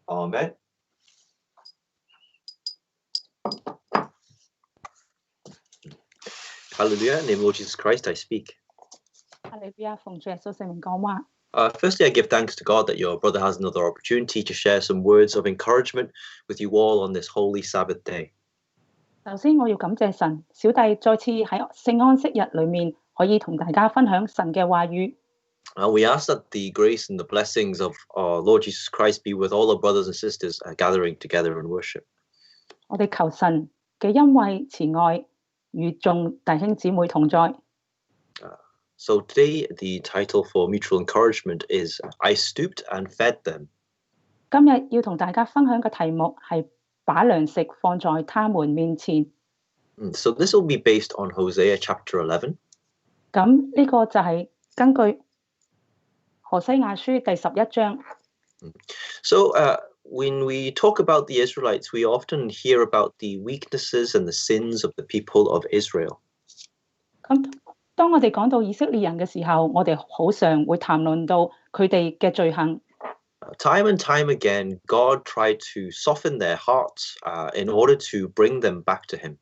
Amen. Hallelujah. In the name of Lord Jesus Christ, I speak. 哈利路亞，奉主耶穌聖名講話。Firstly, I give thanks to God that your brother has another opportunity to share some words of encouragement with you all on this holy Sabbath day. 首先，我要感謝神，小弟再次喺聖安息日裏面可以同大家分享神嘅話語。We ask that the grace and the blessings of our Lord Jesus Christ be with all our brothers and sisters gathering together in worship. 我哋求神嘅恩惠慈愛與眾弟兄姊妹同在。So today, the title for mutual encouragement is I stooped and fed them. 今日要同大家分享嘅題目係把糧食放在他們面前。So this will be based on Hosea chapter 11. 咁呢個就係根據何西亞書第11章。So when we talk about the Israelites, we often hear about the weaknesses and the sins of the people of Israel. 咁當我哋講到以色列人嘅時候，我哋好常會談論到佢哋嘅罪行。Time and time again, God tried to soften their hearts in order to bring them back to Him.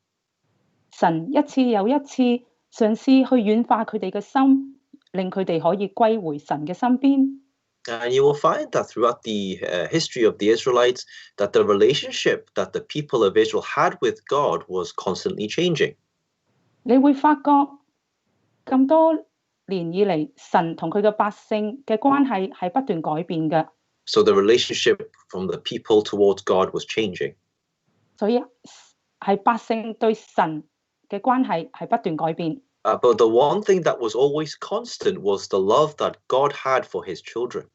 神一次又一次嘗試去軟化佢哋嘅心，令佢哋可以歸回神嘅身邊。And you will find that throughout the history of the Israelites, that the relationship that the people of Israel had with God was constantly changing. 你會發覺咁多年以嚟，神同佢嘅百姓嘅關係係不斷改變嘅。So the relationship from the people towards God was changing. 所以係百姓對神嘅關係係不斷改變。But the one thing that was always constant was the love that God had for His children.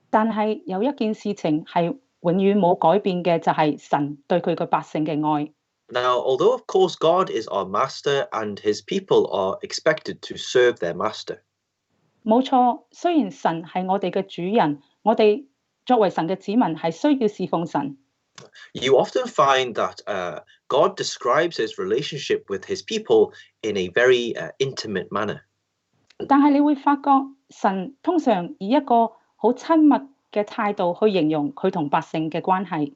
但係有一件事情係永遠冇改變嘅，就係神對佢嘅百姓嘅愛。Now, although of course God is our master and His people are expected to serve their master. 冇錯，雖然神係我哋嘅主人，我哋作為神嘅子民係需要侍奉神。You often find that God describes His relationship with His people in a very intimate manner. 但係你會發覺神通常以一個好親密嘅態度去形容佢同百姓嘅關係。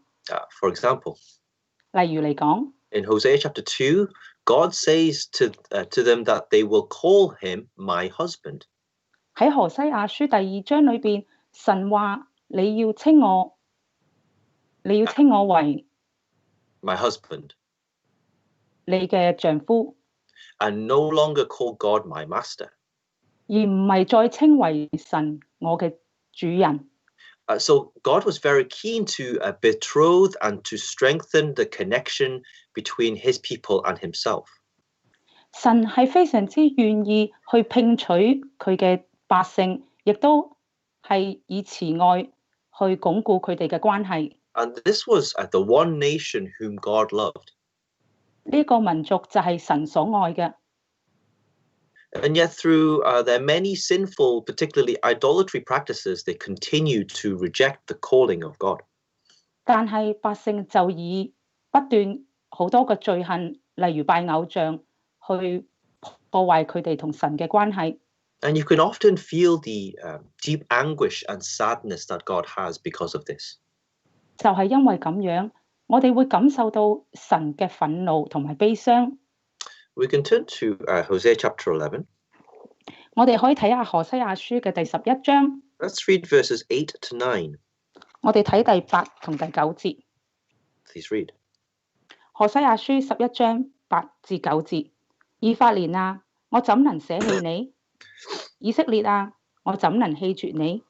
For example, 例如嚟講 in Hosea chapter 2, God says to them that they will call Him my husband. 喺何西亞書第2章裏邊，神話你要稱我為 My husband. 你嘅丈夫， And no longer call God my master. 而唔係再稱為神我嘅主人。So God was very keen to betroth and to strengthen the connection between His people and Himself. 神係非常之願意去聘取佢嘅百姓，亦都係以慈愛去鞏固佢哋嘅關係。And this was the one nation whom God loved. 呢個民族就係神所愛嘅。And yet through their many sinful, particularly idolatry practices, they continue to reject the calling of God. 但係百姓就以不斷好多嘅罪行，例如拜偶像，去破壞佢哋同神嘅關係。And you can often feel the deep anguish and sadness that God has because of this. 就係因為咁樣，我哋會感受到神嘅憤怒同埋悲傷。We can turn to Hosea chapter 11. 我哋可以睇下何西亞書嘅第11章。Let's read verses 8 to 9. 我哋睇第8同第9節。Please read. 何西亞書11章8至9節。以法蓮啊，我怎能捨棄你？以色列啊，我怎能棄絕你？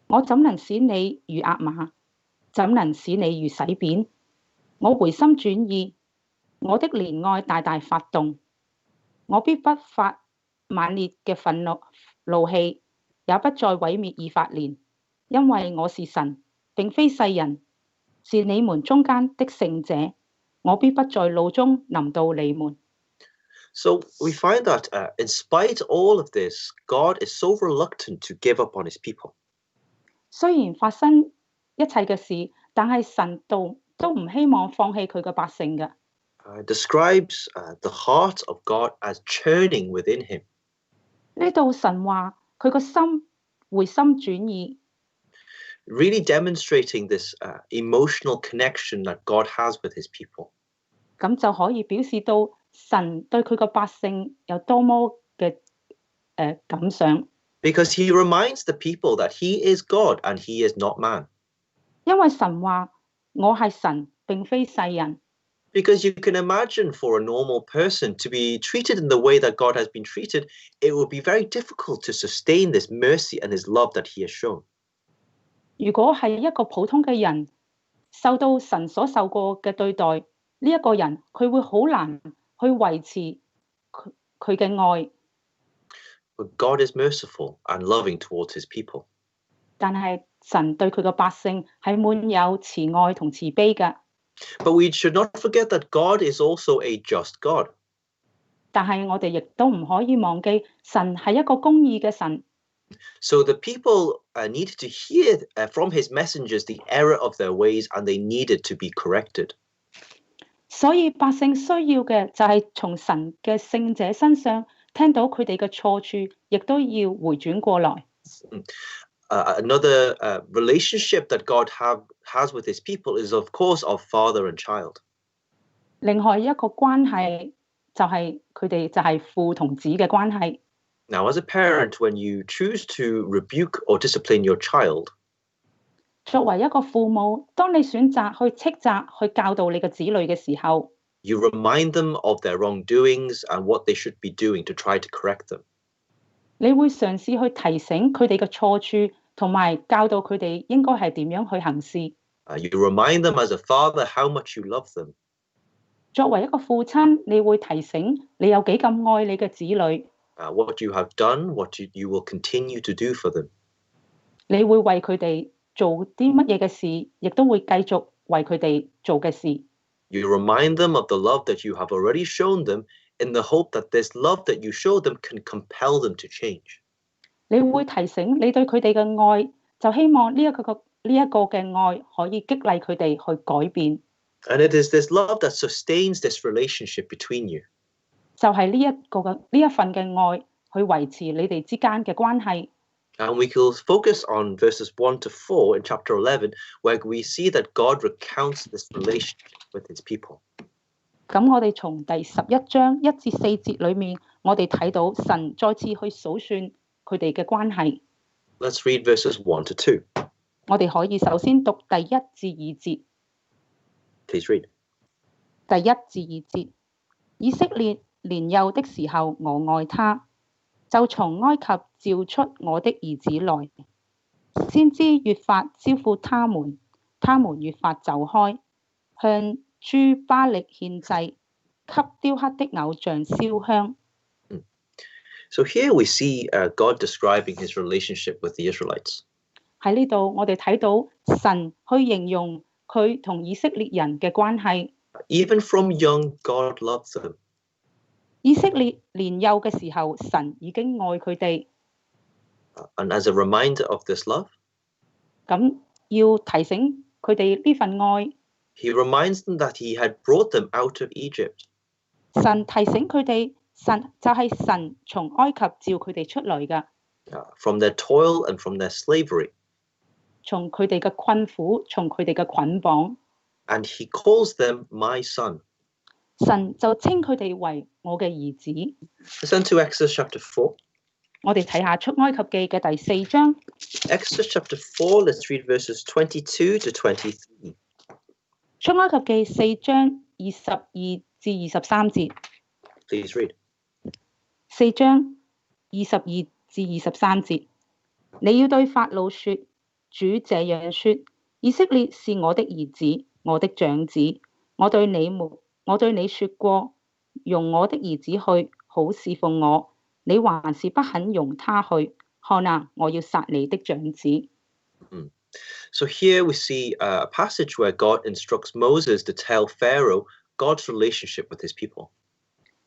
我怎能使你如押瑪？怎能使你如洗扁？我回心轉意，我的憐愛大大發動，我必不發猛烈嘅怒氣，也不再毀滅以法蓮，因為我是神，並非世人，是你們中間的聖者，我必不在怒中臨到你們。So we find that in spite of all of this, God is so reluctant to give up on His people. 雖然發生一切嘅事，但係神都唔希望放棄佢嘅百姓嘅。Describes the heart of God as churning within Him. 呢度神話佢個心回心轉意。really demonstrating this emotional connection that God has with his people. 咁就可以表示到神對佢個百姓有多麼嘅感想。Because he reminds the people that he is God and he is not man. 因為神話我係神，並非世人。Because you can imagine for a normal person to be treated in the way that God has been treated, it would be very difficult to sustain this mercy and his love that he has shown. 如果係一個普通嘅人受到神所受過嘅對待，呢一個人佢會好難去維持佢嘅愛。But God is merciful and loving towards his people. 但係神對佢嘅百姓係滿有慈愛同慈悲嘅。But we should not forget that God is also a just God. 但係我哋亦都唔可以忘記神係一個公義嘅神。So the people needed to hear from his messengers the error of their ways, and they needed to be corrected. 所以百姓需要嘅就係從神嘅聖者身上聽到佢哋嘅錯處，亦都要回轉過來。Another relationship that God has with his people is, of course, of father and child. 另外一個關係就係佢哋就係父同子嘅關係。Now, as a parent, when you choose to rebuke or discipline your child, 作為一個父母，當你選擇去斥責、去教導你嘅子女嘅時候， you remind them of their wrongdoings and what they should be doing to try to correct them. 你會嘗試去提醒佢哋嘅錯處，同埋教導佢哋應該係點樣去行事。You remind them as a father how much you love them. 作為一個父親，你會提醒你有幾咁愛你嘅子女。What you have done, what you will continue to do for them. 你會為佢哋做啲乜嘢嘅事，亦都會繼續為佢哋做嘅事。You remind them of the love that you have already shown them in the hope that this love that you show them can compel them to change. 你會提醒你對佢哋嘅愛，就希望呢一個嘅愛可以激勵佢哋去改變。And it is this love that sustains this relationship between you. 就係呢一份嘅愛去維持你哋之間嘅關係。And we can focus on verses 1 to 4 in chapter 11, where we see that God recounts this relationship with his people. 咁我哋從第11章1至4節裏面，我哋睇到神再次去數算佢哋嘅關係。Let's read verses 1 to 2. 我哋可以首先讀第1至2節。Please read. 第1至2節，以色列年幼的時候，我愛他，就從埃及召出我的兒子來。先知越發招呼他們，他們越發走開，向諸巴力獻祭，給雕刻的偶像燒香。So here we see God describing his relationship with the Israelites. 喺呢度，我哋睇到神去形容佢同以色列人嘅關係。Even from young, God loves them. 以色列年幼嘅時候，神已經愛佢哋。And as a reminder of this love, 咁要提醒佢哋呢份愛。he reminds them that he had brought them out of Egypt. 神提醒佢哋，神就係神從埃及召佢哋出嚟㗎。From their toil and from their slavery. 從佢哋嘅困苦，從佢哋嘅捆綁。And he calls them my son. 神就稱佢哋為我嘅兒子。Let's turn to Exodus chapter 4. 我哋睇下出埃及記嘅第4章。Exodus chapter 4, let's read verses 22 to 23. 出埃及記4章22至23節。Please read. 4章22至23節，你要對法老說，主這樣說，以色列是我的兒子，我的長子。我對你說過，容我的兒子去，好侍奉我。你還是不肯容他去，看啊，我要殺你的長子。So here we see a passage where God instructs Moses to tell Pharaoh God's relationship with his people.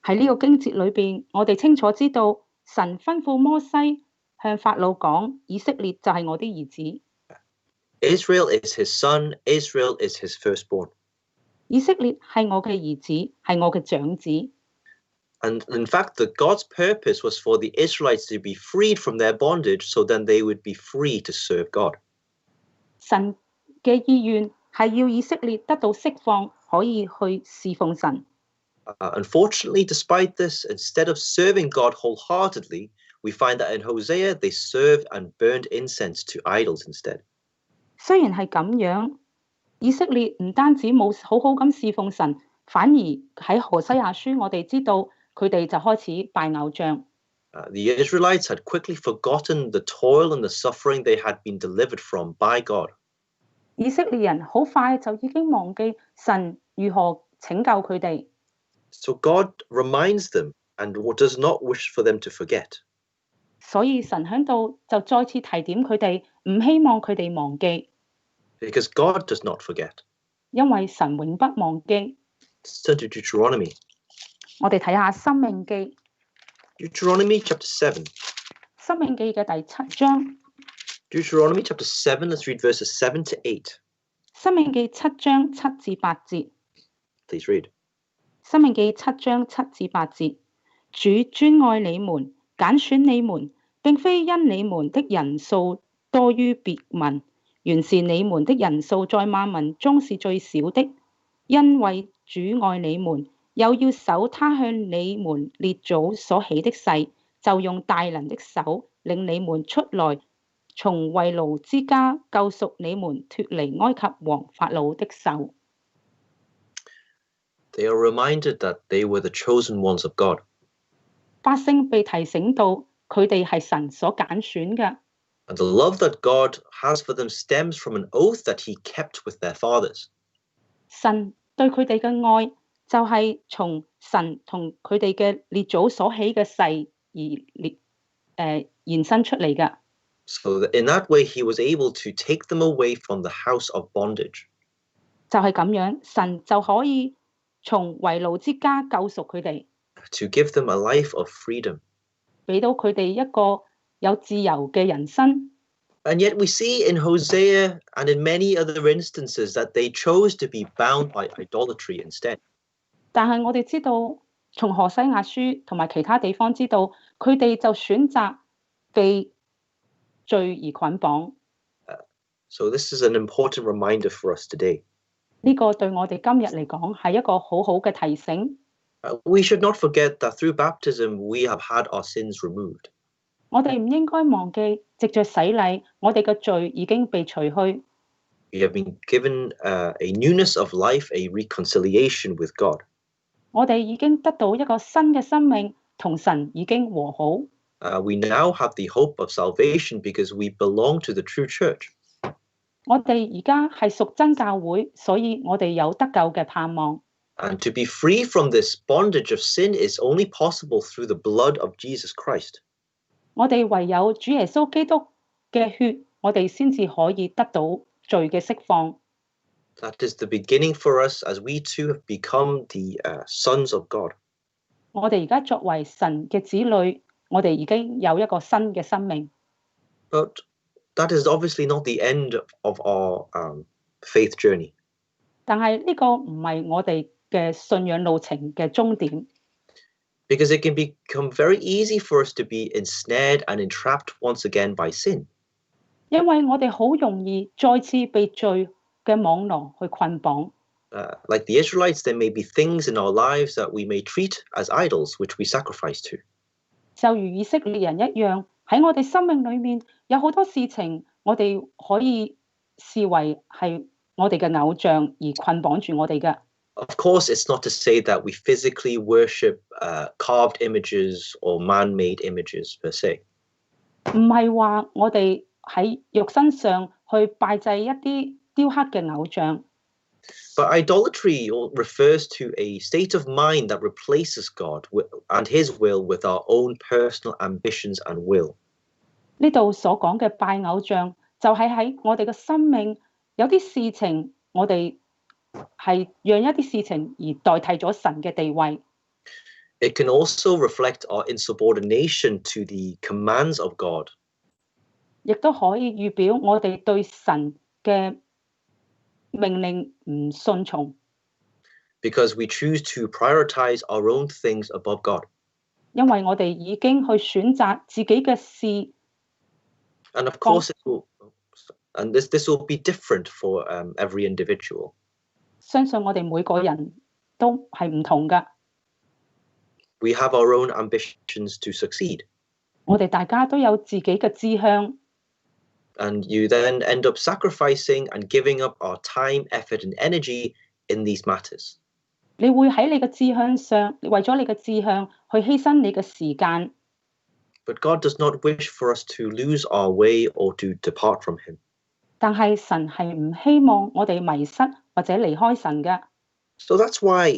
喺呢個經節裏邊，我哋清楚知道神吩咐摩西向法老講，以色列就係我的兒子。Israel is his son, Israel is his firstborn. 以色列係我嘅兒子，係我嘅長子。And in fact, God's purpose was for the Israelites to be freed from their bondage so then they would be free to serve God. 神嘅意願係要以色列得到釋放，可以去侍奉神。Unfortunately, despite this, instead of serving God wholeheartedly, we find that in Hosea they served and burned incense to idols instead. 雖然係咁樣，以色列唔單止冇好好咁侍奉神，反而喺何西亞書我哋知道佢哋就開始拜偶像。The Israelites had quickly forgotten the toil and the suffering they had been delivered from by God. 以色列人好快就已經忘記神如何拯救佢哋。So God reminds them and does not wish for them to forget. 所以神喺度就再次提點佢哋，唔希望佢哋忘記。Because God does not forget. 因為神永不忘記。Turn to Deuteronomy. 我哋睇下《申命記》。Deuteronomy chapter 7. 申命記嘅第7章。Deuteronomy chapter 7, let's read verses 7 to 8. 申命記7章7至8節。Please read. 申命記7章7至8節。主專愛你們，揀選你們，並非因你們的人數多於別民，原是你們的人數在萬民中是最少的，因為主愛你們，又要守他向你們列祖所起的誓，就用大能的手領你們出來，從為奴之家救贖你們脫離埃及王法老的手。They are reminded that they were the chosen ones of God. 百姓被提醒到佢哋係神所揀選嘅。And the love that God has for them stems from an oath that he kept with their fathers. 神對佢哋嘅愛就係從神同佢哋嘅列祖所起嘅誓而延伸出嚟嘅。So that in that way he was able to take them away from the house of bondage. 就係咁樣，神就可以從為奴之家救贖佢哋。To give them a life of freedom. 俾到佢哋一個有自由嘅人生。And yet we see in Hosea and in many other instances that they chose to be bound by idolatry instead. 但係我哋知道，從何西亞書同埋其他地方知道，佢哋就選擇被罪而捆綁。So this is an important reminder for us today. 呢個對我哋今日嚟講係一個好好嘅提醒。We should not forget that through baptism we have had our sins removed. 我哋唔應該忘記，藉着洗禮，我哋嘅罪已經被除去。We have been given a newness of life, a reconciliation with God. 我哋已經得到一個新嘅生命，同神已經和好。We now have the hope of salvation because we belong to the true church. 我哋而家係屬真教會，所以我哋有得救嘅盼望。And to be free from this bondage of sin is only possible through the blood of Jesus Christ. 我哋唯有主耶穌基督嘅血，我哋先至可以得到罪嘅釋放。That is the beginning for us as we too have become the sons of God. 我哋而家作為神嘅子女，我哋已經有一個新嘅生命。But that is obviously not the end of our faith journey. 但係呢個唔係我哋嘅信仰路程嘅終點。Because it can become very easy for us to be ensnared and entrapped once again by sin. 因為我哋好容易再次被罪嘅網羅去捆綁。Like the Israelites, there may be things in our lives that we may treat as idols, which we sacrifice to. 就如以色列人一樣，喺我哋生命裏面有好多事情，我哋可以視為係我哋嘅偶像而捆綁住我哋嘅。Of course, it's not to say that we physically worship carved images or man-made images per se. 唔係話我哋喺肉身上去拜祭一啲雕刻嘅偶像。But idolatry refers to a state of mind that replaces God and his will with our own personal ambitions and will. 呢度所講嘅拜偶像，就係喺我哋嘅生命有啲事情，我哋係讓一啲事情而代替咗神嘅地位。It can also reflect our insubordination to the commands of God. 亦都可以預表我哋對神嘅命令唔順從。Because we choose to prioritize our own things above God. 因為我哋已經去選擇自己嘅事。And of course, And this will be different for every individual. 相信我哋每個人都係唔同㗎。We have our own ambitions to succeed. 我哋大家都有自己嘅志向。And you then end up sacrificing and giving up our time, effort, and energy in these matters. 你會喺你嘅志向上，為咗你嘅志向去犧牲你嘅時間。But God does not wish for us to lose our way or to depart from Him. 但係神係唔希望我哋迷失或者離開神嘅。So that's why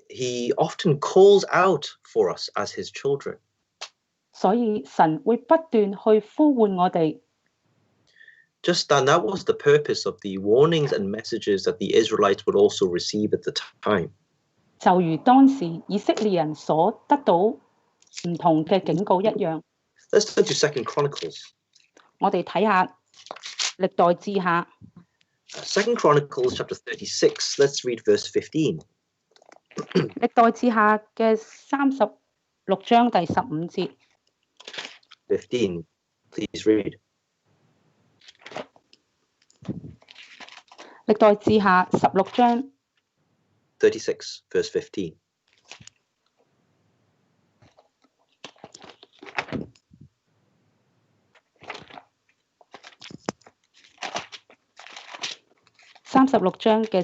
He often calls out for us as His children. 所以神會不斷去呼喚我哋。And that was the purpose of the warnings and messages that the Israelites would also receive at the time. 就如當時以色列人所得到唔同嘅警告一樣。Let's turn to 2 Chronicles. 我哋睇下歷代志下。2 Chronicles chapter 36. Let's read verse 15. 歷代志下嘅36章第15節。15. Please read. 歷代志下16章36, verse 15. 36章嘅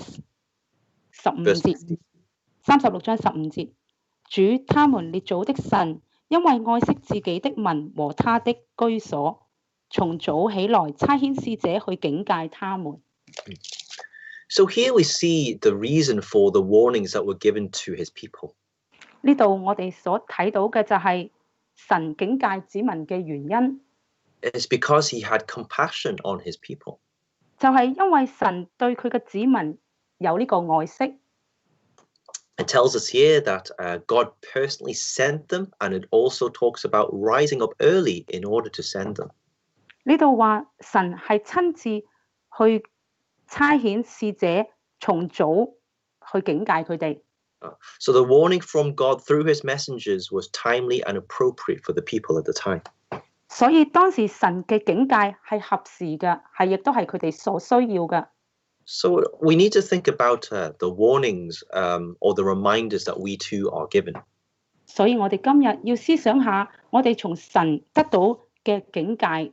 15節。36章15節，主他們列祖的神，因為愛惜自己的民和他的居所，從早起來差遣使者去警戒他們。So here we see the reason for the warnings that were given to his people. 呢度我哋所睇到嘅就係神警戒子民嘅原因。It's because he had compassion on his people. 就係因為神對佢嘅子民有呢個愛惜。It tells us here that God personally sent them, and it also talks about rising up early in order to send them. 呢度話神係親自去差遣使者，從早去警戒佢哋。So the warning from God through his messengers was timely and appropriate for the people at the time. 所以當時神嘅警戒係合時嘅，係亦都係佢哋所需要嘅。So we need to think about the warnings or the reminders that we too are given. 所以我哋今日要思想下，我哋從神得到嘅警戒。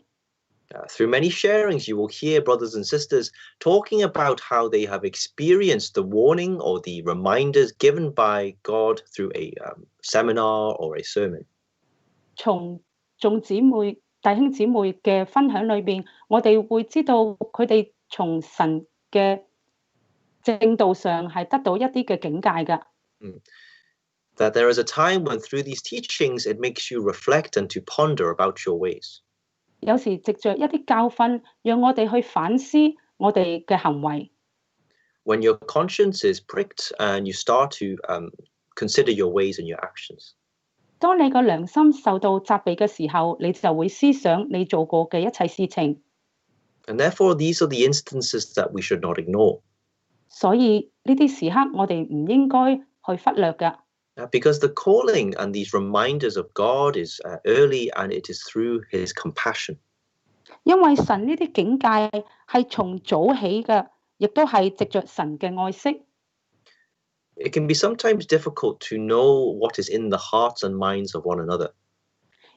Through many sharings, you will hear brothers and sisters talking about how they have experienced the warning or the reminders given by God through a seminar or a sermon. 從眾姊妹、弟兄姊妹嘅分享裏邊，我哋會知道佢哋從神嘅正道上係得到一啲嘅警戒㗎。That there is a time when through these teachings it makes you reflect and to ponder about your ways. 有時藉着一啲教訓，讓我哋去反思我哋嘅行為。When your conscience is pricked and you start to consider your ways and your actions. 當你個良心受到責備嘅時候，你就會思想你做過嘅一切事情。And therefore, these are the instances that we should not ignore. 所以呢啲時刻，我哋唔應該去忽略㗎。Because the calling and these reminders of God is early, and it is through his compassion. 因為神呢啲警戒係從早起嘅，亦都係藉着神嘅愛惜。It can be sometimes difficult to know what is in the hearts and minds of one another.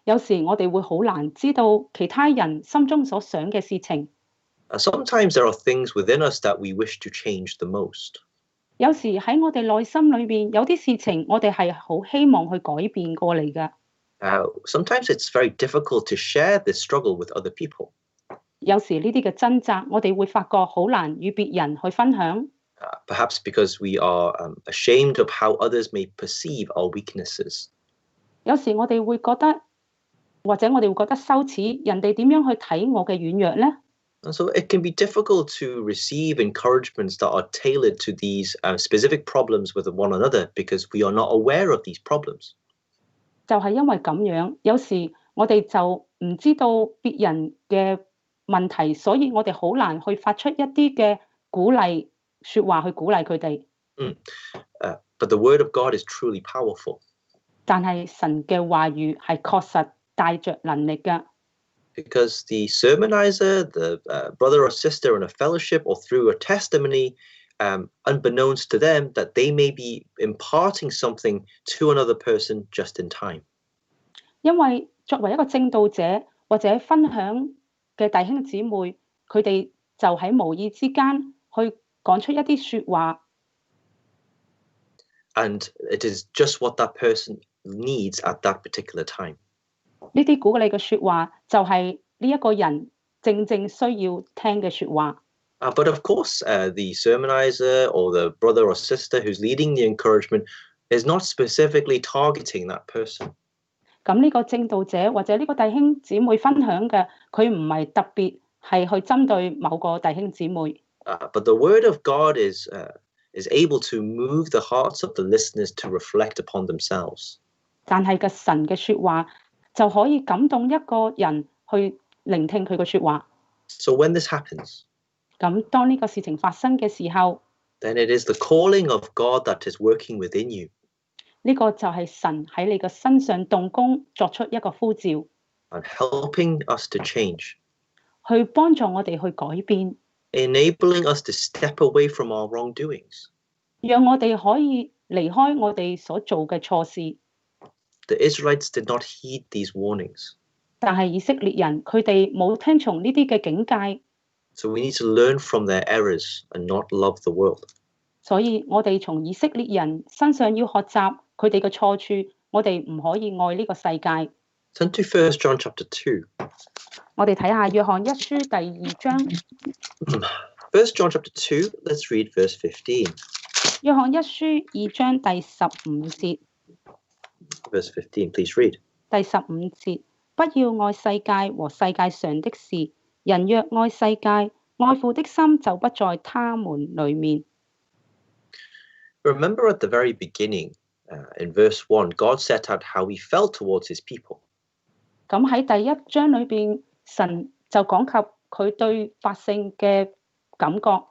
有時我哋會好難知道其他人心中所想嘅事情。Sometimes there are things within us that we wish to change the most. 有時喺我哋內心裏邊有啲事情，我哋係好希望去改變過嚟㗎。Sometimes it's very difficult to share this struggle with other people. 有時呢啲嘅掙扎，我哋會發覺好難與別人去分享。Perhaps because we are ashamed of how others may perceive our weaknesses. 有時我哋會覺得，或者我哋會覺得羞恥，人哋點樣去睇我嘅軟弱呢？ And so it can be difficult to receive encouragements that are tailored to these specific problems with one another because we are not aware of these problems. 就係因為咁樣，有時我哋就唔知道別人嘅問題，所以我哋好難去發出一啲嘅鼓勵説話去鼓勵佢哋。But the word of God is truly powerful. 但係神嘅話語係確實帶着能力㗎。Because the sermonizer, the brother or sister in a fellowship or through a testimony, unbeknownst to them, that they may be imparting something to another person just in time. 因為作為一個證道者或者分享嘅弟兄姊妹，佢哋就喺無意之間去講出一啲説話。And it is just what that person needs at that particular time. 呢啲鼓勵嘅説話就係呢一個人正正需要聽嘅説話。But of course, the sermonizer or the brother or sister who's leading the encouragement is not specifically targeting that person. 咁呢個證道者或者呢個弟兄姊妹分享嘅，佢唔係特別係去針對某個弟兄姊妹。But the word of God is able to move the hearts of the listeners to reflect upon themselves. 但係嘅神嘅説話就可以感動一個人去聆聽佢嘅説話。So when this happens, 咁當呢個事情發生嘅時候， then it is the calling of God that is working within you. 呢個就係神喺你嘅身上動工，作出一個呼召， And helping us to change, 去幫助我哋去改變， enabling us to step away from our wrongdoings. 讓我哋可以離開我哋所做嘅錯事。 The Israelites did not heed these warnings. 但係以色列人佢哋冇聽從呢啲嘅警戒， So we need to learn from their errors and not love the world. 所以我哋從以色列人身上要學習佢哋嘅錯處，我哋唔可以愛呢個世界。Turn to 1 John chapter 2. 我哋睇下約翰一書第二章。 1 John chapter 2, let's read verse 15. 約翰一書二章第15節。 Verse 15, please read. 第15節，不要愛世界和世界上的事。人若愛世界，愛父的心就不在他們裏面。 Remember at the very beginning, in verse 1, God set out how he felt towards his people. 咁喺第一章裏邊，神就講及佢對百姓嘅感覺。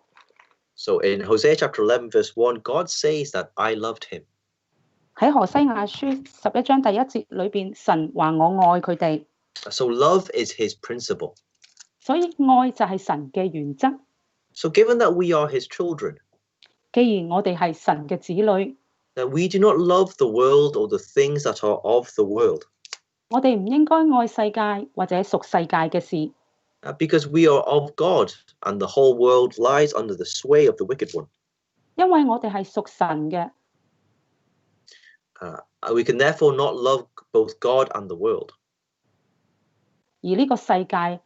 So in Hosea chapter 11, verse 1, God says that I loved him. 喺何西亞書11章第1節裏邊，神話我愛佢哋。 So love is his principle. 所以愛就係神嘅原則。 So given that we are his children, 既然我哋係神嘅子女， that we do not love the world or the things that are of the world, 我哋唔應該愛世界或者屬世界嘅事， because we are of God and the whole world lies under the sway of the wicked one. 因為我哋係屬神嘅。 We can therefore not love both God and the world. 而呢個世界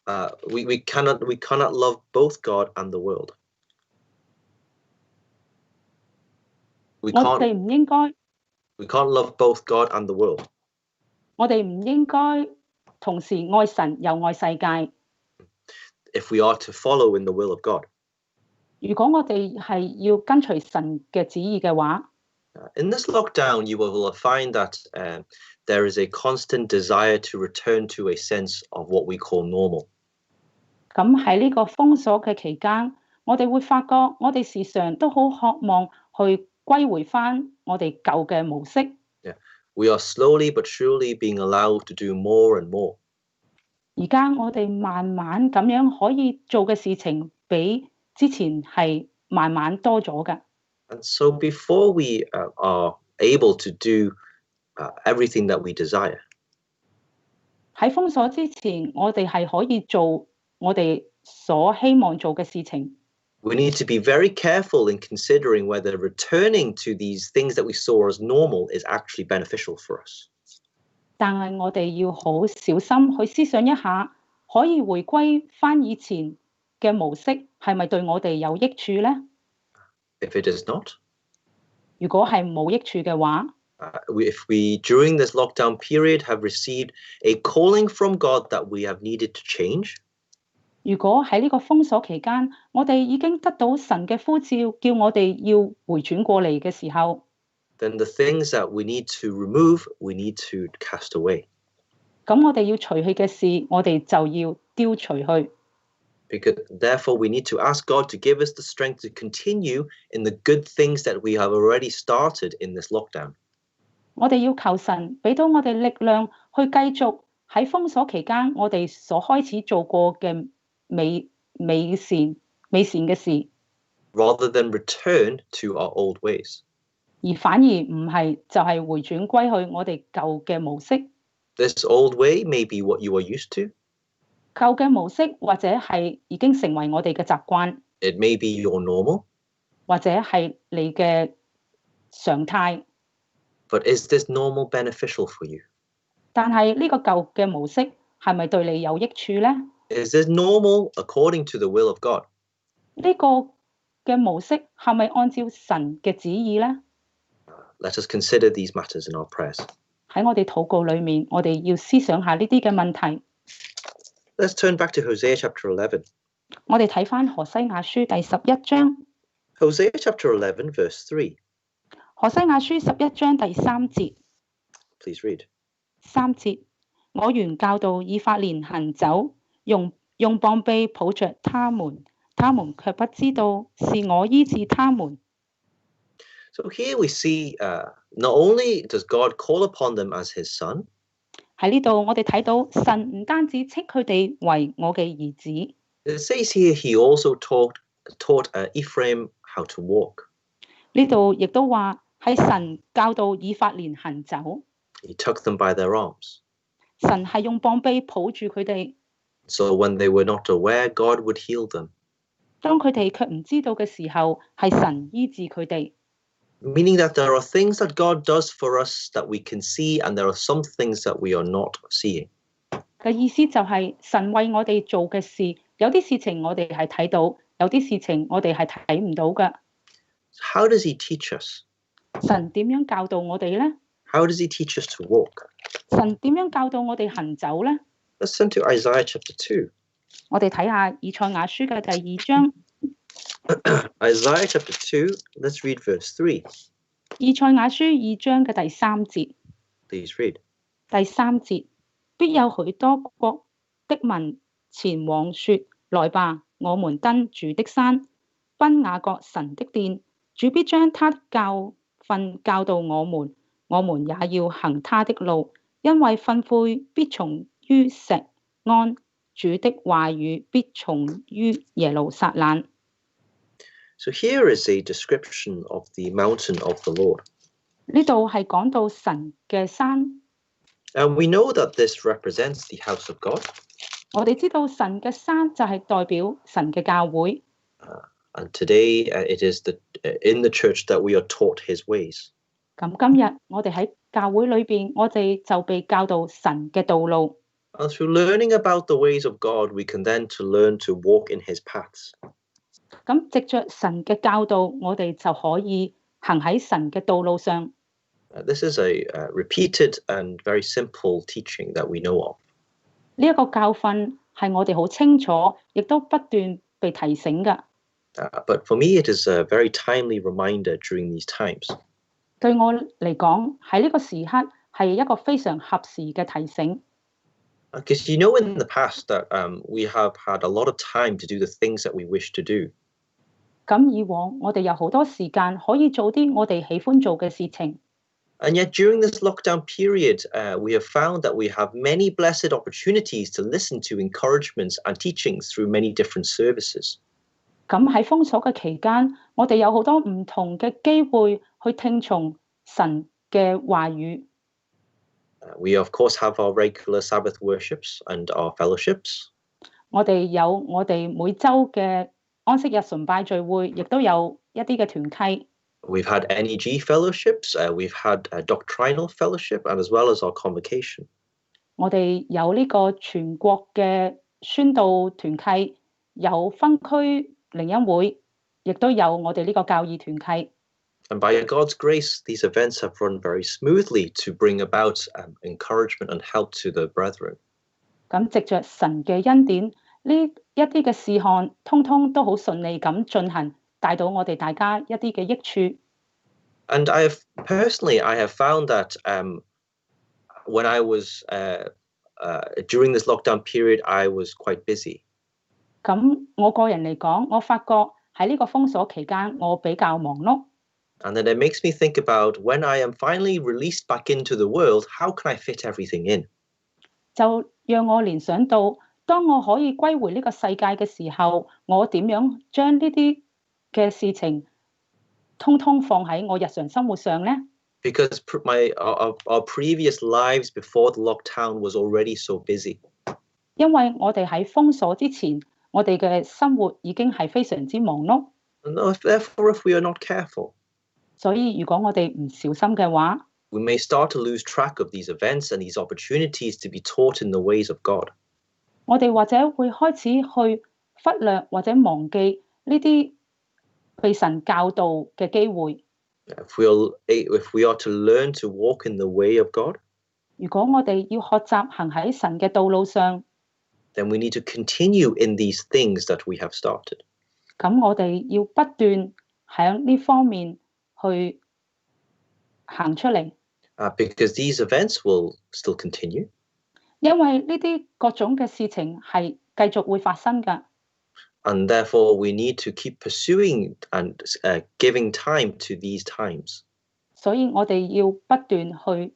We cannot love both God and the world. We 我哋 can't 唔應該， love both God and the world. 我哋唔應該同時愛神又愛世界。 If we are to follow in the will of God. 如果我哋係要跟隨神嘅旨意嘅話， In this lockdown, you will find that there is a constant desire to return to a sense of what we call normal. 咁喺呢個封鎖嘅期間，我哋會發覺我哋時常都好渴望去歸回返我哋舊嘅模式。 We are slowly but surely being allowed to do more and more. 而家我哋慢慢咁樣可以做嘅事情，比之前係慢慢多咗㗎。 And so before we are able to do everything that we desire, 喺封鎖之前，我哋係可以做我哋所希望做嘅事情。 we need to be very careful in considering whether returning to these things that we saw as normal is actually beneficial for us. 但係我哋要好小心去思想一下，可以回歸返以前嘅模式，係咪對我哋有益處呢？ If it is not, 如果係冇益處嘅話， if we during this lockdown period have received a calling from God that we have needed to change, 如果喺呢個封鎖期間，我哋已經得到神嘅呼召，叫我哋要回轉過嚟嘅時候， then the things that we need to remove, we need to cast away. 咁我哋要除去嘅事，我哋就要丟除去。 Because therefore we need to ask God to give us the strength to continue in the good things that we have already started in this lockdown. 我哋要求神俾到我哋力量去繼續喺封鎖期間，我哋所開始做過嘅美善嘅事， rather than return to our old ways. 而反而唔係就係回轉歸去我哋舊嘅模式。This old way may be what you are used to. 舊嘅模式或者係已經成為我哋嘅習慣， It may be your normal. 或者係你嘅常態。 But is this normal beneficial for you? 但係呢個舊嘅模式係咪對你有益處呢？ Is this normal according to the will of God? 呢個嘅模式係咪按照神嘅旨意呢？ Let us consider these matters in our prayers. 喺我哋禱告裏面，我哋要思想下呢啲嘅問題。 Let's turn back to Hosea chapter 11. 我哋睇返何西亞書第11章。 Hosea chapter 11, verse 3. 何西亞書11章第3節。 Please read. 3節，我原教導以法蓮行走，用膀臂抱着他們，他們卻不知道是我醫治他們。 So here we see not only does God call upon them as his son, 喺呢度我哋睇到神唔單止稱佢哋為我嘅兒子， it says here he also taught Ephraim how to walk. 呢度亦都話係神教導以法蓮行走， He took them by their arms. 神係用膀臂抱住佢哋， So when they were not aware, God would heal them. 當佢哋卻唔知道嘅時候，係神醫治佢哋。 Meaning that there are things that God does for us that we can see, and there are some things that we are not seeing. 嘅意思就係神為我哋做嘅事，有啲事情我哋係睇到，有啲事情我哋係睇唔到嘅。 How does he teach us? 神點樣教導我哋呢？ How does he teach us to walk? 神點樣教導我哋行走呢？ Let's turn to Isaiah chapter 2. 我哋睇下以賽亞書嘅第2章。 Isaiah chapter 2, let's read verse 3. 以賽亞書2章嘅第3節。 Please read. 第3節，必有許多國的民前往說：來吧，我們登主的山，奔雅各神的殿。主必將他的教訓教導我們，我們也要行他的路，因為訓誨必從於錫安，主的話語必從於耶路撒冷。 So here is a description of the mountain of the Lord. 呢度係講到神嘅山， And we know that this represents the house of God. 我哋知道神嘅山就係代表神嘅教會。 And today it is in the church that we are taught his ways. 咁今日我哋喺教會裏邊，我哋就被教導神嘅道路。 And through learning about the ways of God, we can then learn to walk in his paths. 咁藉着神嘅教導，我哋就可以行喺神嘅道路上。 This is a repeated and very simple teaching that we know of. 呢一個教訓係我哋好清楚，亦都不斷被提醒嘅。 But for me, it is a very timely reminder during these times. 對我嚟講，喺呢個時刻係一個非常合時嘅提醒。 Because you know in the past that we have had a lot of time to do the things that we wish to do. 咁以往我哋有好多時間可以做啲我哋喜歡做嘅事情。 And yet during this lockdown period, we have found that we have many blessed opportunities to listen to encouragements and teachings through many different services. 咁喺封鎖嘅期間，我哋有好多唔同嘅機會去聽從神嘅話語。 We of course have our regular Sabbath worships and our fellowships. 我哋有我哋每週嘅安息日崇拜聚會，亦都有一啲嘅團契。 We've had NEG fellowships, we've had a doctrinal fellowship, and as well as our convocation. 我哋有呢個全國嘅宣道團契，有分區靈恩會，亦都有我哋呢個教義團契。 And by God's grace, these events have run very smoothly to bring about encouragement and help to the brethren. 咁藉着神嘅恩典，呢一啲嘅事項，通通都好順利咁進行，帶到我哋大家一啲嘅益處。 And I have found that when I was during this lockdown period, I was quite busy. 咁我個人嚟講，我發覺喺呢個封鎖期間，我比較忙碌。 And then it makes me think about when I am finally released back into the world, how can I fit everything in? 就讓我聯想到，當我可以歸回呢個世界嘅時候，我點樣將呢啲嘅事情通通放喺我日常生活上呢？ Because our previous lives before the lockdown was already so busy. 因為我哋喺封鎖之前，我哋嘅生活已經係非常之忙碌。And therefore, if we are not careful, 所以如果我哋唔小心嘅話， we may start to lose track of these events and these opportunities to be taught in the ways of God. 我哋或者會開始去忽略或者忘記呢啲被神教導嘅機會。If we are to learn to walk in the way of God, 如果我哋要學習行喺神嘅道路上， then we need to continue in these things that we have started. 咁我哋要不斷喺呢方面去行出嚟。Because these events will still continue. 因為呢啲各種嘅事情係繼續會發生㗎。And therefore, we need to keep pursuing and giving time to these times. 所以我哋要不斷去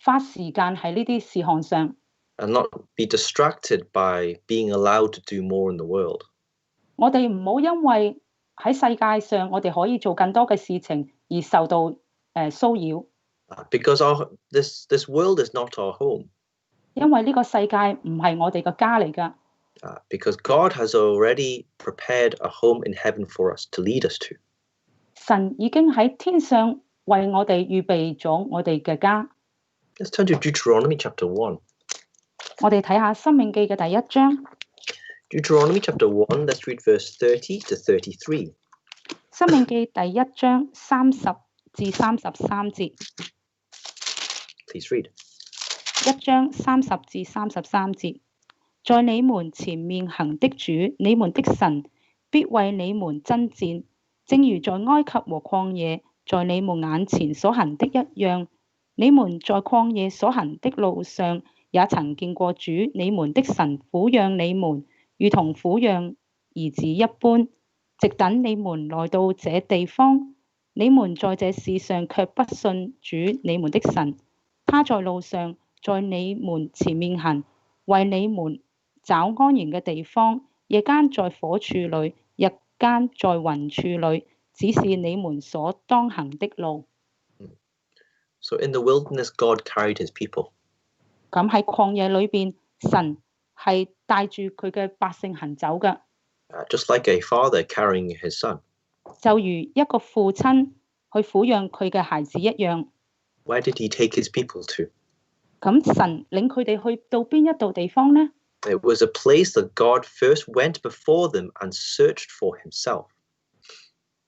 花時間喺呢啲事項上。And not be distracted by being allowed to do more in the world. 我哋唔好因為喺世界上我哋可以做更多嘅事情而受到騷擾。Because this world is not our home. 因為呢個世界唔係我哋嘅家嚟㗎。Because God has already prepared a home in heaven for us to lead us to. 神已經喺天上為我哋預備咗我哋嘅家。Let's turn to Deuteronomy chapter 1. 我哋睇下《申命記》嘅第一章。Deuteronomy chapter 1, let's read verse 30 to 33. 申命記第一章30至33節。Please read. 一章30至33節。在你們前面行的主，你們的神，必為你們爭戰，正如在埃及和曠野，在你們眼前所行的一樣。你們在曠野所行的路上，也曾見過主你們的神撫養你們，如同撫養兒子一般，直等你們來到這地方。你們在這事上卻不信主你們的神，他在路上在你們前面行，為你們找安營嘅地方，夜間在火柱裏，日間在雲柱裏，指示你們所當行的路。So in the wilderness, God carried his people. 咁喺曠野裏邊，神係帶住佢嘅百姓行走嘅。Just like a father carrying his son. 就如一個父親去撫養佢嘅孩子一樣。Where did he take his people to? 咁神領佢哋去到邊一度地方呢？ It was a place that God first went before them and searched for himself.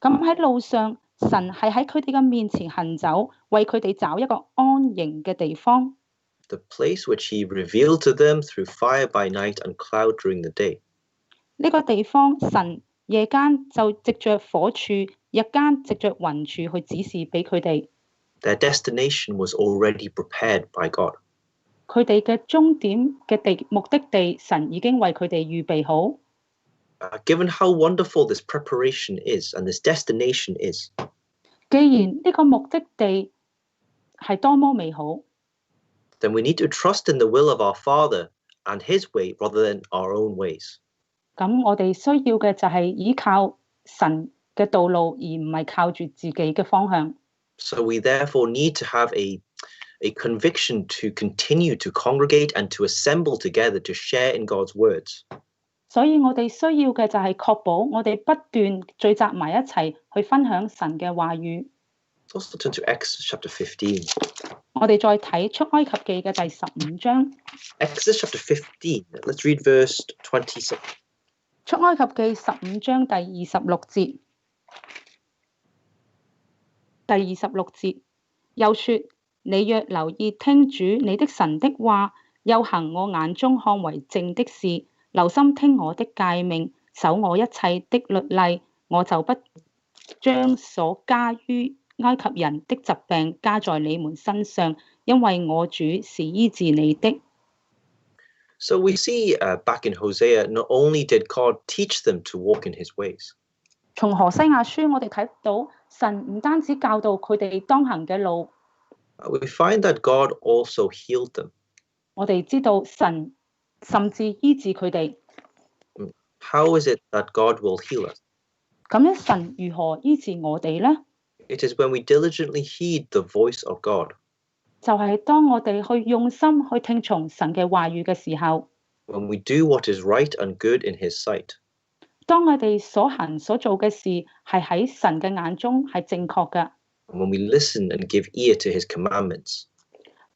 咁喺路上，神係喺佢哋嘅面前行走，為佢哋找一個安營嘅地方。The place which he revealed to them through fire by night and cloud during the day. 呢個地方，神夜間就藉着火柱，日間藉着雲柱去指示俾佢哋。Their destination was already prepared by God. 佢哋嘅終點嘅目的地，神已經為佢哋預備好。Given how wonderful this preparation is and this destination is, 既然呢個目的地係多麼美好， then we need to trust in the will of our Father and his way rather than our own ways. 咁我哋需要嘅就係依靠神嘅道路，而唔係靠住自己嘅方向。So we therefore need to have a conviction to continue to congregate and to assemble together to share in God's words. 所以我哋需要嘅就係確保我哋不斷聚集埋一齊去分享神嘅話語。Let's also turn to Exodus chapter 15. 我哋再睇出埃及記嘅第15章。Exodus chapter 15. Let's read verse 26. 出埃及記15章第26節。第26節又說：你若留意聽主你的神的話，又行我眼中看為正的事，留心聽我的誡命，守我一切的律例，我就不將所加於埃及人的疾病加在你們身上，因為我主是醫治你的。So we see back in Hosea, not only did God teach them to walk in his ways, 從何西亞書我哋睇到神唔單止教導佢哋當行嘅路， we find that God also healed them. 我哋知道神甚至醫治佢哋。How is it that God will heal us? 咁樣神如何醫治我哋呢？ It is when we diligently heed the voice of God, 就係當我哋去用心去聽從神嘅話語嘅時候， when we do what is right and good in His sight, 當我哋所行所做嘅事係喺神嘅眼中係正確嘅， and when we listen and give ear to His commandments.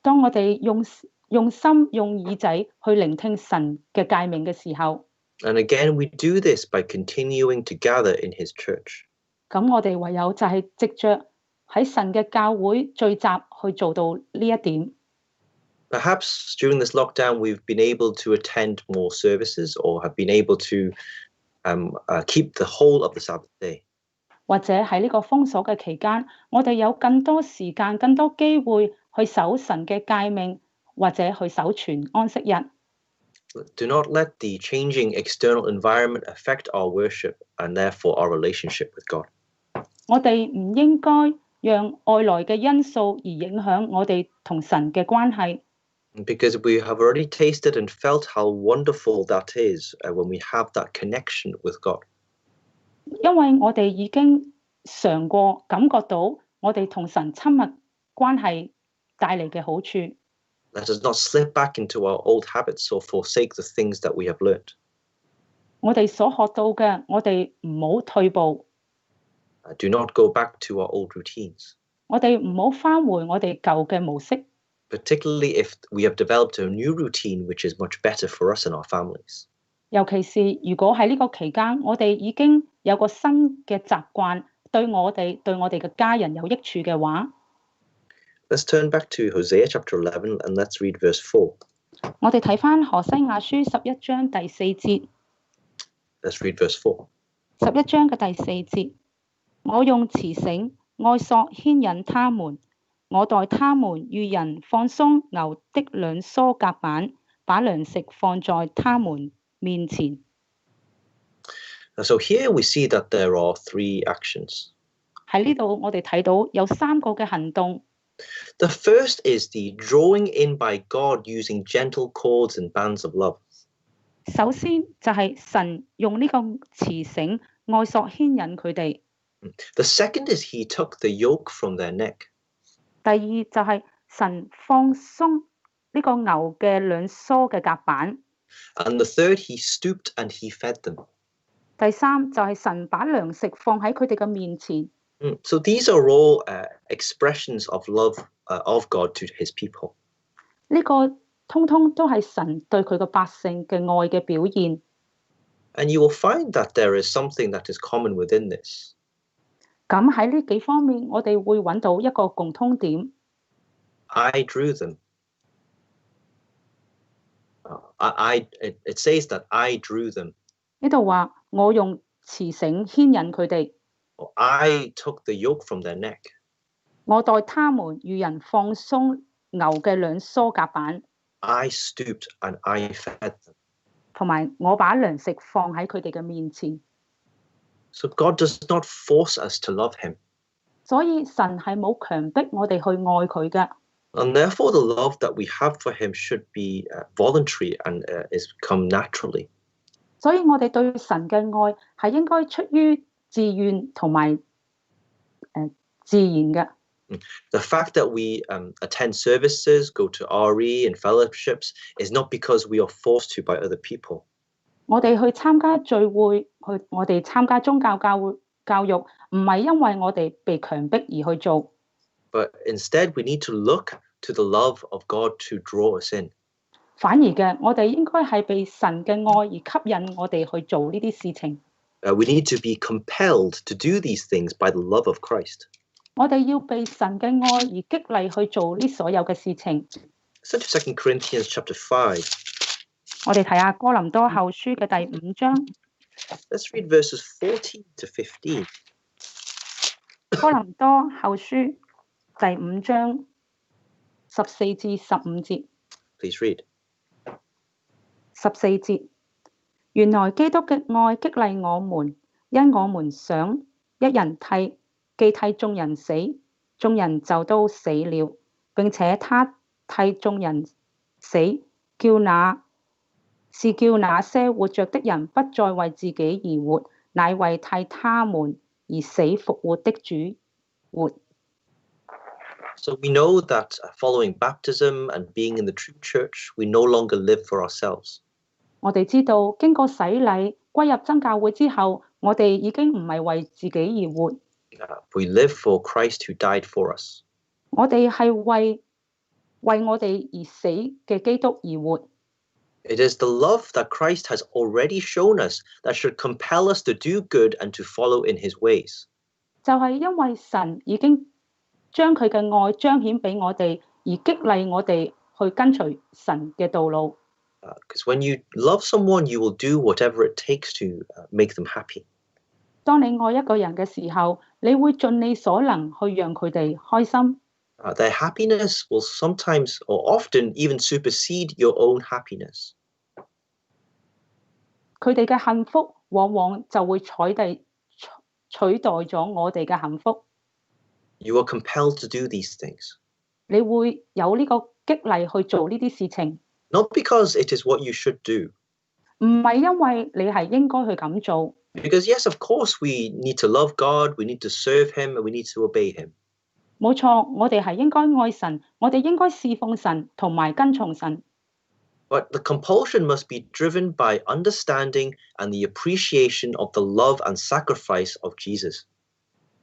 當我哋用心用耳仔去聆聽神嘅誡命嘅時候， And again, we do this by continuing to gather in His church. 咁我哋唯有就係藉着喺神嘅教會聚集去做到呢一點。 Perhaps during this lockdown, we've been able to attend more services or have been able to keep the whole of the Sabbath day. 或者喺呢個封鎖嘅期間，我哋有更多時間、更多機會去守神嘅誡命，或者去守全安息日。 Do not let the changing external environment affect our worship and therefore our relationship with God. 我哋唔應該讓外來嘅因素而影響我哋同神嘅關係， Because we have already tasted and felt how wonderful that is when we have that connection with God. 因為我哋已經嘗過感覺到我哋同神親密關係帶嚟嘅好處。 Let us not slip back into our old habits or forsake the things that we have learned. 我哋所學到嘅，我哋唔好退步， Do not go back to our old routines, 我哋唔好返回我哋舊嘅模式。 particularly if we have developed a new routine which is much better for us and our families. 尤其是如果喺呢個期間，我哋已經有個新嘅習慣，對我哋嘅家人有益處嘅話， Let's turn back to Hosea chapter 11 and let's read verse 4. 我哋睇返何西亞書11章第4節。 Let's read verse 4. 11章嘅第4節，我用慈繩愛索牽引他們，我待他們如人放鬆牛的兩梳甲板，把糧食放在他們面前。 So here we see that there are three actions. 喺呢度我哋睇到有3個嘅行動。 The first is the drawing in by God using gentle cords and bands of love. 首先就係神用呢個慈繩愛索牽引佢哋。 The second is He took the yoke from their neck. 第二就係神放鬆呢個牛嘅兩梳嘅甲板。 And the third, He stooped and He fed them. 第三就係神把糧食放喺佢哋嘅面前。 So these are all expressions of love of God to His people. 呢個通通都係神對佢嘅百姓嘅愛嘅表現。 And you will find that there is something that is common within this. 咁喺呢幾方面，我哋會揾到一個共通點。 I drew them. It says that I drew them. 呢度話我用慈繩牽引佢哋， Or I took the yoke from their neck. 我待他們如人放鬆牛嘅兩梳甲板， I stooped and I fed them. 同埋我把糧食放喺佢哋嘅面前。 So God does not force us to love Him. 所以神係冇強迫我哋去愛佢嘅。 And therefore, the love that we have for Him should be voluntary and is come naturally. 所以我哋對神嘅愛係應該出於自願同埋自然嘅。 The fact that we attend services, go to RE and fellowships is not because we are forced to by other people. 我哋去參加聚會，我哋參加宗教教育，唔係因為我哋被強迫而去做， But instead, we need to look to the love of God to draw us in. 反而嘅，我哋應該係被神嘅愛而吸引我哋去做呢啲事情。 We need to be compelled to do these things by the love of Christ. 我哋要被神嘅愛而激勵去做呢所有嘅事情。 Listen to 2 Corinthians chapter 5. 我哋睇下哥林多後書嘅第5章， Let's read verses 14 to 15. 哥林多後書第5章14至15節。 Please read. 14節，原來基督嘅愛激勵我們，因我們想一人既替眾人死，眾人就都死了，並且他替眾人死，叫那些活着的人不再為自己而活，乃為替他們而死復活的主活。So we know that following baptism and being in the true church, we no longer live for ourselves. 我哋知道經過洗禮歸入真教會之後，我哋已經唔係為自己而活。We live for Christ who died for us. 我哋係為我哋而死嘅基督而活。It is the love that Christ has already shown us that should compel us to do good and to follow in his ways. 就係因為神已經將佢嘅愛彰顯俾我哋，而激勵我哋去跟隨神嘅道路。Because when you love someone, you will do whatever it takes to make them happy. 當你愛一個人嘅時候，你會盡你所能去讓佢哋開心。Their happiness will sometimes or often even supersede your own happiness. 佢哋嘅幸福往往就會取代咗我哋嘅幸福。You are compelled to do these things. 你會有呢個激勵去做呢啲事情。Not because it is what you should do. 唔係因為你係應該去咁做。Because yes, of course, we need to love God, we need to serve him, and we need to obey him. 冇錯，我哋係應該愛神，我哋應該侍奉神同埋跟從神。But the compulsion must be driven by understanding and the appreciation of the love and sacrifice of Jesus.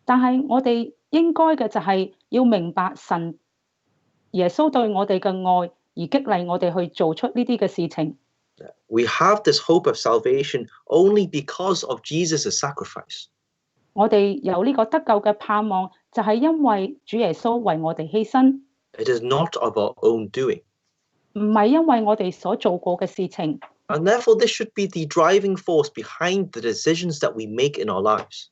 但係我哋應該嘅就係要明白神耶穌對我哋嘅愛，而激勵我哋去做出呢啲嘅事情。We have this hope of salvation only because of Jesus' sacrifice. 我哋有呢個得救嘅盼望，就係因為主耶穌為我哋犧牲。It is not of our own doing. 唔係因為我哋所做過嘅事情。And therefore, this should be the driving force behind the decisions that we make in our lives.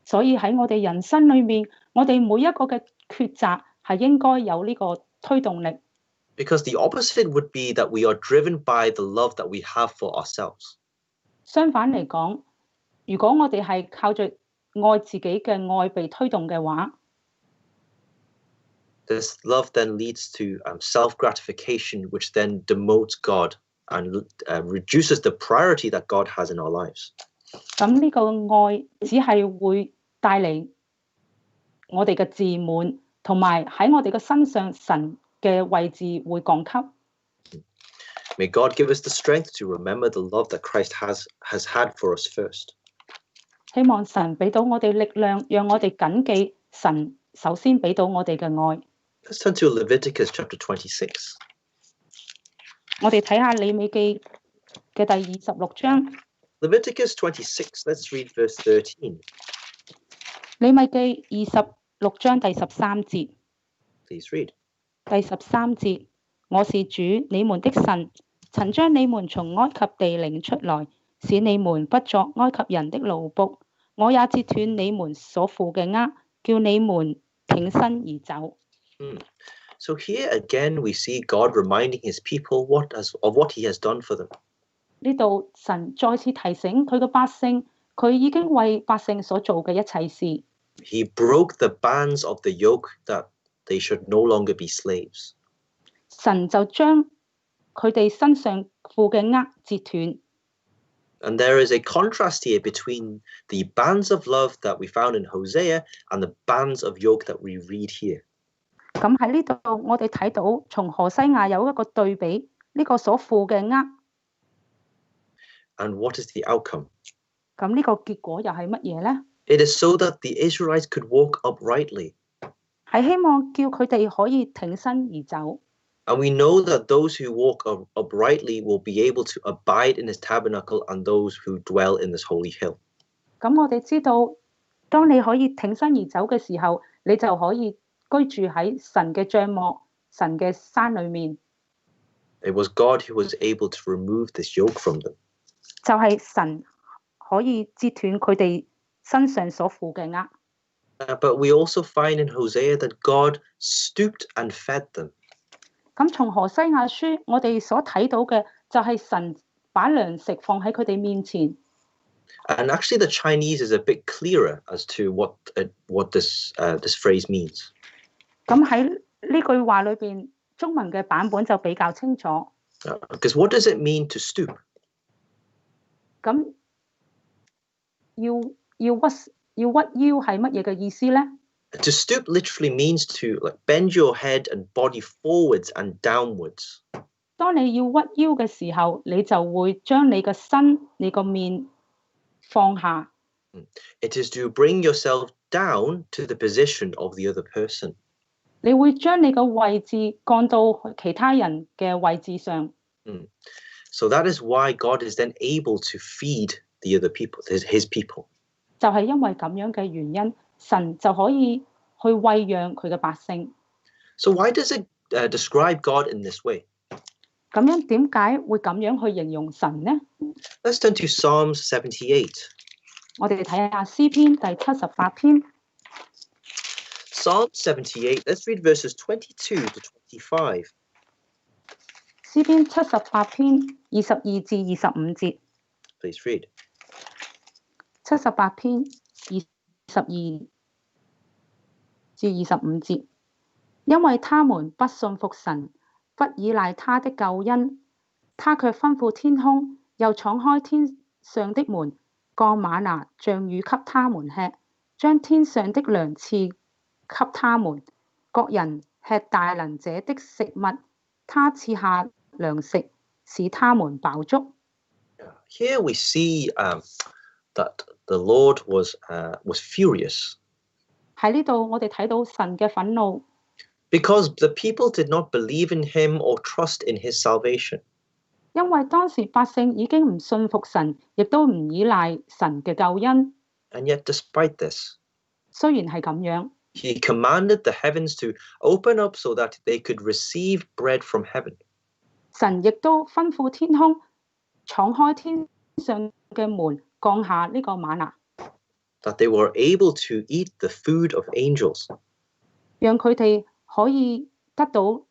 所以喺我哋人生裏面，我哋每一個嘅抉擇係應該有呢個推動力。Because the opposite would be that we are driven by the love that we have for ourselves. 相反嚟講，如果我哋係靠著愛自己嘅愛被推動嘅話， This love then leads to self-gratification, which then demotes God and reduces the priority that God has in our lives. 咁呢個愛只係會帶嚟我哋嘅自滿，同埋喺我哋嘅身上神嘅位置會降級。May God give us the strength to remember the love that Christ has had for us first. 希望神俾到我哋力量，讓我哋謹記神首先俾到我哋嘅愛。Let's turn to Leviticus chapter 26. 我哋睇下利未記嘅第26章。Leviticus 26, let's read verse 13. 利未記26章第13節。Please read. 第13節，我是主你們的神，曾將你們從埃及地領出來，使你們不作埃及人的奴僕。我也截斷你們所負嘅軛，叫你們挺身而走。So here again we see God reminding his people of what he has done for them. 呢度神再次提醒佢嘅百姓，佢已經為百姓所做嘅一切事。He broke the bands of the yoke that they should no longer be slaves. 神就將佢哋身上負嘅軛截斷。And there is a contrast here between the bands of love that we found in Hosea and the bands of yoke that we read here. 咁喺呢度，我哋睇到從何西亞有一個對比，呢個所負嘅軛。And what is the outcome? 咁呢個結果又係乜嘢呢？ It is so that the Israelites could walk uprightly. 係希望叫佢哋可以挺身而走。And we know that those who walk uprightly will be able to abide in his tabernacle and those who dwell in this holy hill. 咁我哋知道，當你可以挺身而走嘅時候，你就可以居住喺神嘅帳幕、神嘅山裏面。It was God who was able to remove this yoke from them. 就係神可以截斷佢哋身上所負嘅軛。But we also find in Hosea that God stooped and fed them. 咁從何西亞書，我哋所睇到嘅就係神把糧食放喺佢哋面前。And actually, the Chinese is a bit clearer as to what this phrase means. 咁喺呢句話裏邊，中文嘅版本就比較清楚。Because what does it mean to stoop? 咁要屈腰係乜嘢嘅意思呢？ To stoop literally means to like bend your head and body forwards and downwards. 當你要屈腰嘅時候，你就會將你個身、你個面放下。It is to bring yourself down to the position of the other person. 你會將你個位置降到其他人嘅位置上。So that is why God is then able to feed the other people, his people. 就係因為咁樣嘅原因，神就可以去餵養佢嘅百姓。So why does it describe God in this way? 咁樣點解會咁樣去形容神呢？ Let's turn to Psalms 78. 我哋睇下詩篇第78篇。Psalm 78, let's read verses 22 to 25. 詩篇78篇22至25節。Please read. 78篇22至25節，因為他們不信服神，不倚賴他的救恩，他卻吩咐天空，又敞開天上的門，降嗎哪像雨給他們吃，將天上的糧賜給他們，各人吃大能者的食物，他賜下糧食，使他們飽足。Here we see that the Lord was furious. 喺呢度我哋睇到神嘅憤怒。Because the people did not believe in him or trust in his salvation. 因為當時百姓已經唔信服神，亦都唔依賴神嘅救恩。And yet despite this, 雖然係咁樣， he commanded the heavens to open up so that they could receive bread from heaven. 神亦都吩咐天空，敞開天上嘅門，降下呢個嗎哪。That they were able to eat the food of angels. 讓佢哋可以得到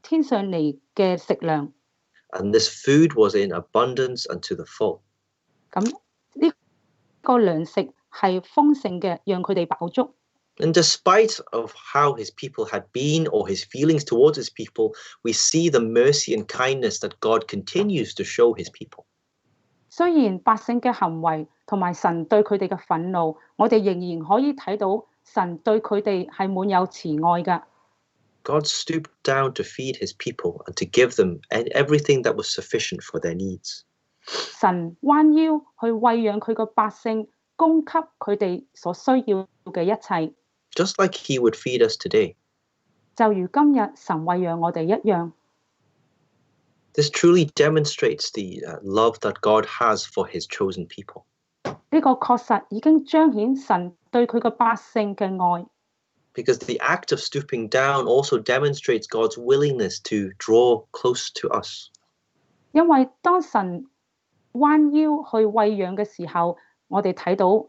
天上嚟嘅食糧。And this food was in abundance and to the full. 咁呢個糧食係豐盛嘅，讓佢哋飽足。And despite of how his people had been or his feelings towards his people, we see the mercy and kindness that God continues to show his people. 雖然百姓嘅行為同埋神對佢哋嘅憤怒，我哋仍然可以睇到神對佢哋係滿有慈愛㗎。God stooped down to feed his people and to give them everything that was sufficient for their needs. 神彎腰去餵養佢個百姓，供給佢哋所需要嘅一切。Just like he would feed us today. 就如今日神餵養我哋一樣。This truly demonstrates the love that God has for his chosen people. 呢個確實已經彰顯神對佢個百姓嘅愛。Because the act of stooping down also demonstrates God's willingness to draw close to us. 因為當神彎腰去餵養嘅時候，我哋睇到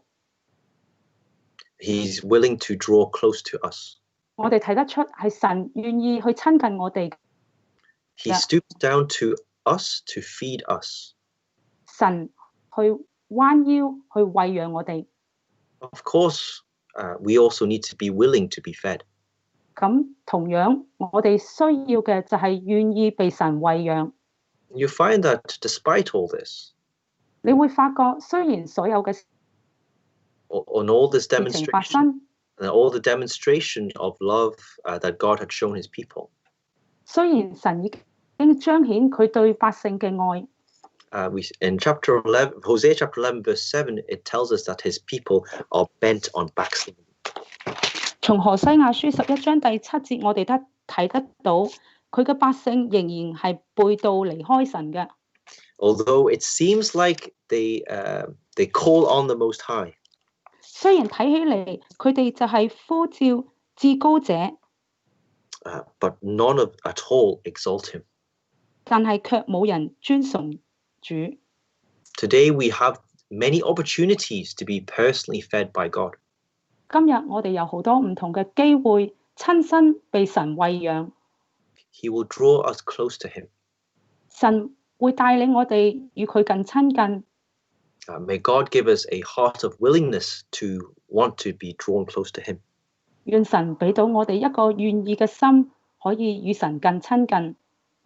He's willing to draw close to us. 我哋睇得出係神願意去親近我哋。He stooped down to us to feed us. 神去彎腰去餵養我哋。Of course, we also need to be willing to be fed. 咁同樣，我哋需要嘅就係願意被神餵養。You find that despite all this, 你會發覺雖然所有嘅事 on all this 情發 demonstration, 生， and all the demonstration of love that God had shown his people, 雖然神已經彰顯佢對百姓嘅愛。in chapter 11, Hosea chapter 11, verse 7, it tells us that his people are bent on backsliding. 從何西亞書11章第7節，我哋睇得到佢嘅百姓仍然係背道離開神嘅。Although it seems like they call on the Most High. 雖然睇起嚟佢哋就係呼召至高者， but none of at all exalt him. 但係卻冇人尊崇主。 Today we have many opportunities to be personally fed by God. 今日我哋有好多唔同嘅機會，親身被神餵養。 He will draw us close to him. 神會帶領我哋與佢更親近。 May God give us a heart of willingness to want to be drawn close to him. 願神俾到我哋一個願意嘅心，可以與神更親近。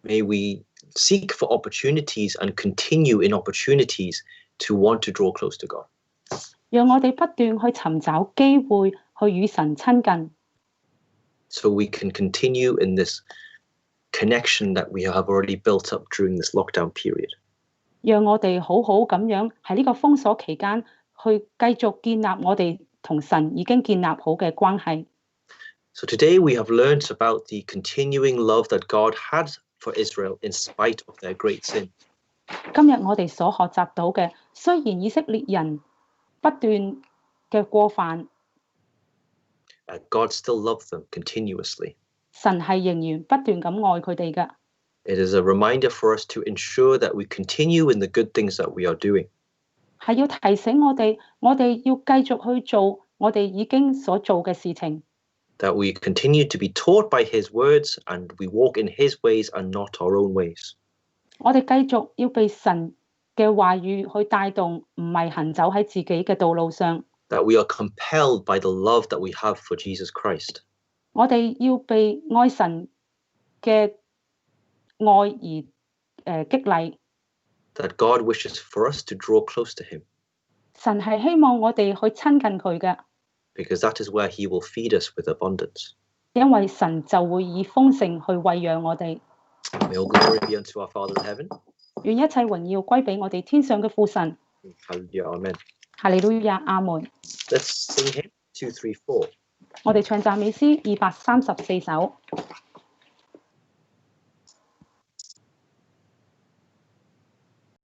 May we seek for opportunities and continue in opportunities to want to draw close to God. 讓我哋不斷去尋找機會去與神親近。So we can continue in this connection that we have already built up during this lockdown period. 讓我哋好好咁樣喺呢個封鎖期間去繼續建立我哋同神已經建立好嘅關係。So today we have learnt about the continuing love that God had for Israel in spite of their great sin. 今日我哋所學習到嘅，雖然以色列人不斷嘅過犯， God still loved them continuously. 神係仍然不斷咁愛佢哋嘅。It is a reminder for us to ensure that we continue in the good things that we are doing. 係要提醒我哋要繼續去做我哋已經所做嘅事情。That we continue to be taught by His words and we walk in His ways and not our own ways. 我哋繼續要被神嘅話語去帶動，唔係行走喺自己嘅道路上。That we are compelled by the love that we have for Jesus Christ. 我哋要被愛神嘅愛而激勵。That God wishes for us to draw close to Him. 神係希望我哋去親近佢嘅。Because that is where He will feed us with abundance. 因為神就會以豐盛去餵養我哋。May all glory be unto our Father in heaven. 願一切榮耀歸俾我哋天上嘅父神。Hallelujah, amen. 哈利路亞，阿門。Let's sing hymn 234. 我哋唱讚美詩234首。